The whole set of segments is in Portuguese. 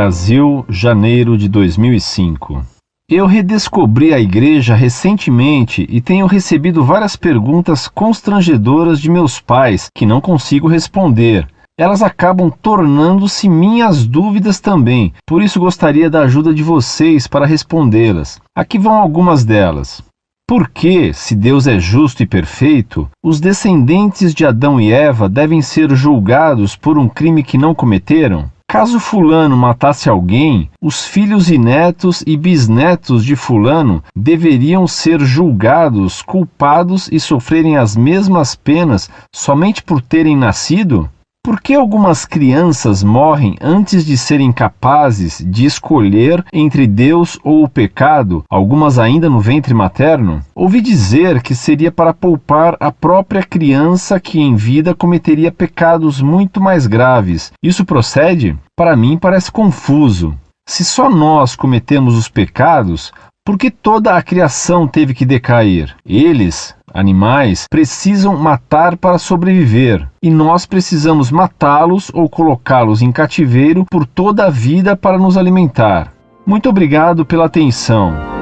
Brasil, janeiro de 2005. Eu redescobri a igreja recentemente e tenho recebido várias perguntas constrangedoras de meus pais que não consigo responder. Elas acabam tornando-se minhas dúvidas também, por isso gostaria da ajuda de vocês para respondê-las. Aqui vão algumas delas. Por que, se Deus é justo e perfeito, os descendentes de Adão e Eva devem ser julgados por um crime que não cometeram? Caso fulano matasse alguém, os filhos e netos e bisnetos de fulano deveriam ser julgados, culpados e sofrerem as mesmas penas somente por terem nascido? Por que algumas crianças morrem antes de serem capazes de escolher entre Deus ou o pecado, algumas ainda no ventre materno? Ouvi dizer que seria para poupar a própria criança que em vida cometeria pecados muito mais graves. Isso procede? Para mim parece confuso. Se só nós cometemos os pecados, por que toda a criação teve que decair? Eles, animais, precisam matar para sobreviver, e nós precisamos matá-los ou colocá-los em cativeiro por toda a vida para nos alimentar. Muito obrigado pela atenção.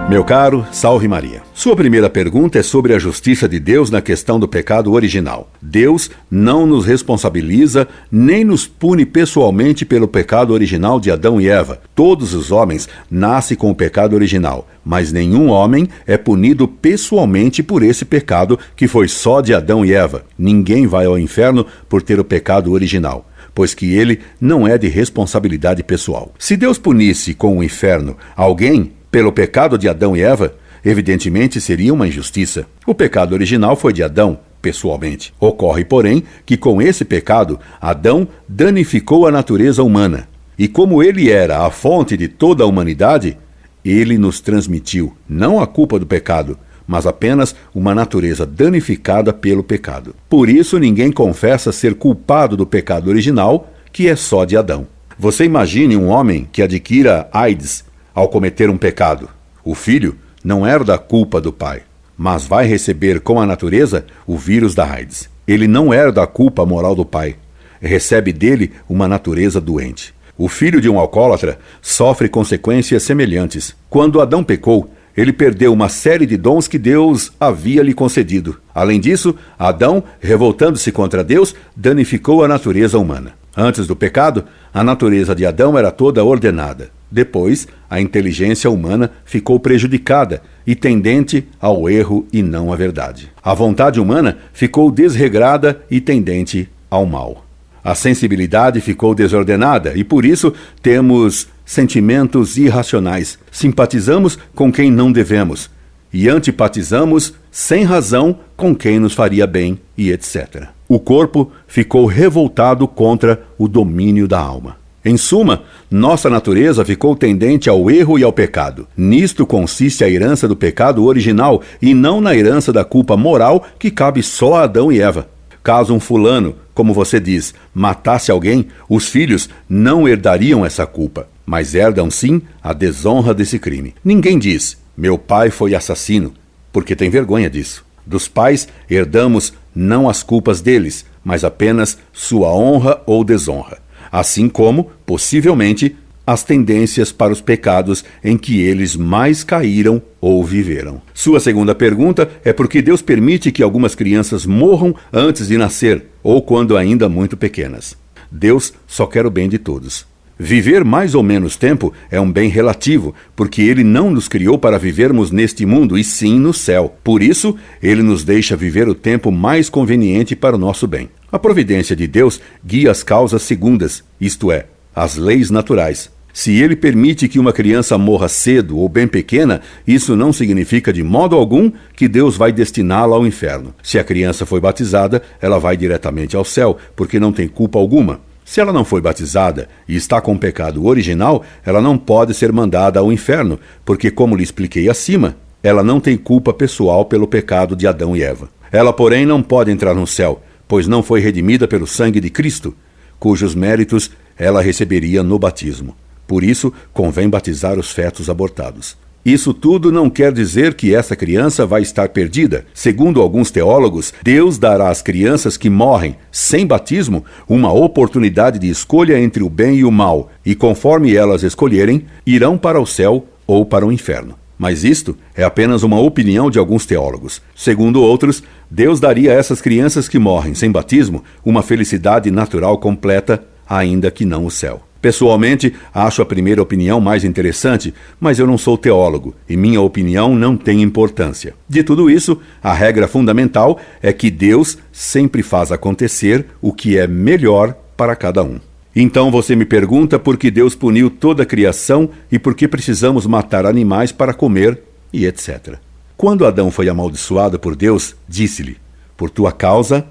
Meu caro, salve Maria. Sua primeira pergunta é sobre a justiça de Deus na questão do pecado original. Deus não nos responsabiliza nem nos pune pessoalmente pelo pecado original de Adão e Eva. Todos os homens nascem com o pecado original, mas nenhum homem é punido pessoalmente por esse pecado que foi só de Adão e Eva. Ninguém vai ao inferno por ter o pecado original, pois que ele não é de responsabilidade pessoal. Se Deus punisse com o inferno alguém pelo pecado de Adão e Eva, evidentemente seria uma injustiça. O pecado original foi de Adão, pessoalmente. Ocorre, porém, que com esse pecado, Adão danificou a natureza humana. E como ele era a fonte de toda a humanidade, ele nos transmitiu não a culpa do pecado, mas apenas uma natureza danificada pelo pecado. Por isso, ninguém confessa ser culpado do pecado original, que é só de Adão. Você imagine um homem que adquira AIDS ao cometer um pecado. O filho não herda a culpa do pai, mas vai receber com a natureza o vírus da AIDS. Ele não herda a culpa moral do pai, recebe dele uma natureza doente. O filho de um alcoólatra sofre consequências semelhantes. Quando Adão pecou, ele perdeu uma série de dons que Deus havia lhe concedido. Além disso, Adão, revoltando-se contra Deus, danificou a natureza humana. Antes do pecado, a natureza de Adão era toda ordenada. Depois, a inteligência humana ficou prejudicada e tendente ao erro e não à verdade. A vontade humana ficou desregrada e tendente ao mal. A sensibilidade ficou desordenada e, por isso, temos sentimentos irracionais. Simpatizamos com quem não devemos e antipatizamos, sem razão, com quem nos faria bem e etc. O corpo ficou revoltado contra o domínio da alma. Em suma, nossa natureza ficou tendente ao erro e ao pecado. Nisto consiste a herança do pecado original e não na herança da culpa moral que cabe só a Adão e Eva. Caso um fulano, como você diz, matasse alguém, os filhos não herdariam essa culpa, mas herdam sim a desonra desse crime. Ninguém diz, meu pai foi assassino, porque tem vergonha disso. Dos pais herdamos não as culpas deles, mas apenas sua honra ou desonra. Assim como, possivelmente, as tendências para os pecados em que eles mais caíram ou viveram. Sua segunda pergunta é por que Deus permite que algumas crianças morram antes de nascer ou quando ainda muito pequenas. Deus só quer o bem de todos. Viver mais ou menos tempo é um bem relativo, porque Ele não nos criou para vivermos neste mundo, e sim no céu. Por isso, Ele nos deixa viver o tempo mais conveniente para o nosso bem. A providência de Deus guia as causas segundas, isto é, as leis naturais. Se Ele permite que uma criança morra cedo ou bem pequena, isso não significa de modo algum que Deus vai destiná-la ao inferno. Se a criança foi batizada, ela vai diretamente ao céu, porque não tem culpa alguma. Se ela não foi batizada e está com o pecado original, ela não pode ser mandada ao inferno, porque, como lhe expliquei acima, ela não tem culpa pessoal pelo pecado de Adão e Eva. Ela, porém, não pode entrar no céu, pois não foi redimida pelo sangue de Cristo, cujos méritos ela receberia no batismo. Por isso, convém batizar os fetos abortados. Isso tudo não quer dizer que essa criança vai estar perdida. Segundo alguns teólogos, Deus dará às crianças que morrem sem batismo uma oportunidade de escolha entre o bem e o mal, e conforme elas escolherem, irão para o céu ou para o inferno. Mas isto é apenas uma opinião de alguns teólogos. Segundo outros, Deus daria a essas crianças que morrem sem batismo uma felicidade natural completa, ainda que não o céu. Pessoalmente, acho a primeira opinião mais interessante, mas eu não sou teólogo e minha opinião não tem importância. De tudo isso, a regra fundamental é que Deus sempre faz acontecer o que é melhor para cada um. Então você me pergunta por que Deus puniu toda a criação e por que precisamos matar animais para comer e etc. Quando Adão foi amaldiçoado por Deus, disse-lhe: por tua causa,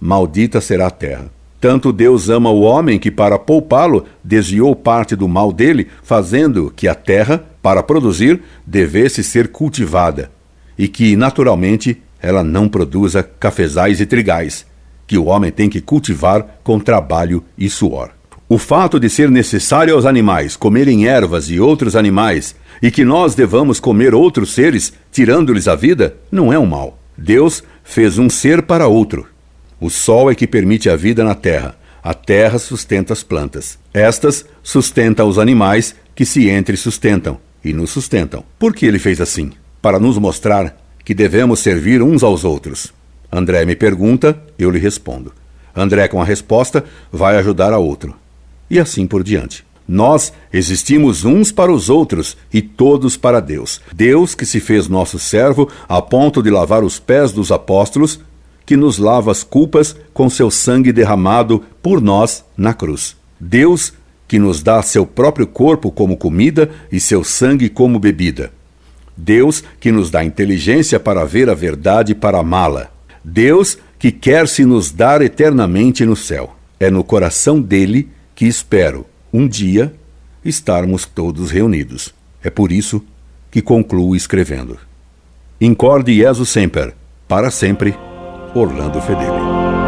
maldita será a terra. Tanto Deus ama o homem que, para poupá-lo, desviou parte do mal dele, fazendo que a terra, para produzir, devesse ser cultivada, e que, naturalmente, ela não produza cafezais e trigais, que o homem tem que cultivar com trabalho e suor. O fato de ser necessário aos animais comerem ervas e outros animais, e que nós devamos comer outros seres, tirando-lhes a vida, não é um mal. Deus fez um ser para outro. O sol é que permite a vida na terra. A terra sustenta as plantas. Estas sustentam os animais que se entre sustentam e nos sustentam. Por que ele fez assim? Para nos mostrar que devemos servir uns aos outros. André me pergunta, eu lhe respondo. André, com a resposta, vai ajudar a outro. E assim por diante. Nós existimos uns para os outros e todos para Deus. Deus que se fez nosso servo a ponto de lavar os pés dos apóstolos, que nos lava as culpas com seu sangue derramado por nós na cruz. Deus que nos dá seu próprio corpo como comida e seu sangue como bebida. Deus que nos dá inteligência para ver a verdade e para amá-la. Deus que quer se nos dar eternamente no céu. É no coração dele que espero, um dia, estarmos todos reunidos. É por isso que concluo escrevendo: Incorde Jesus Semper, para sempre, Orlando Fedeli.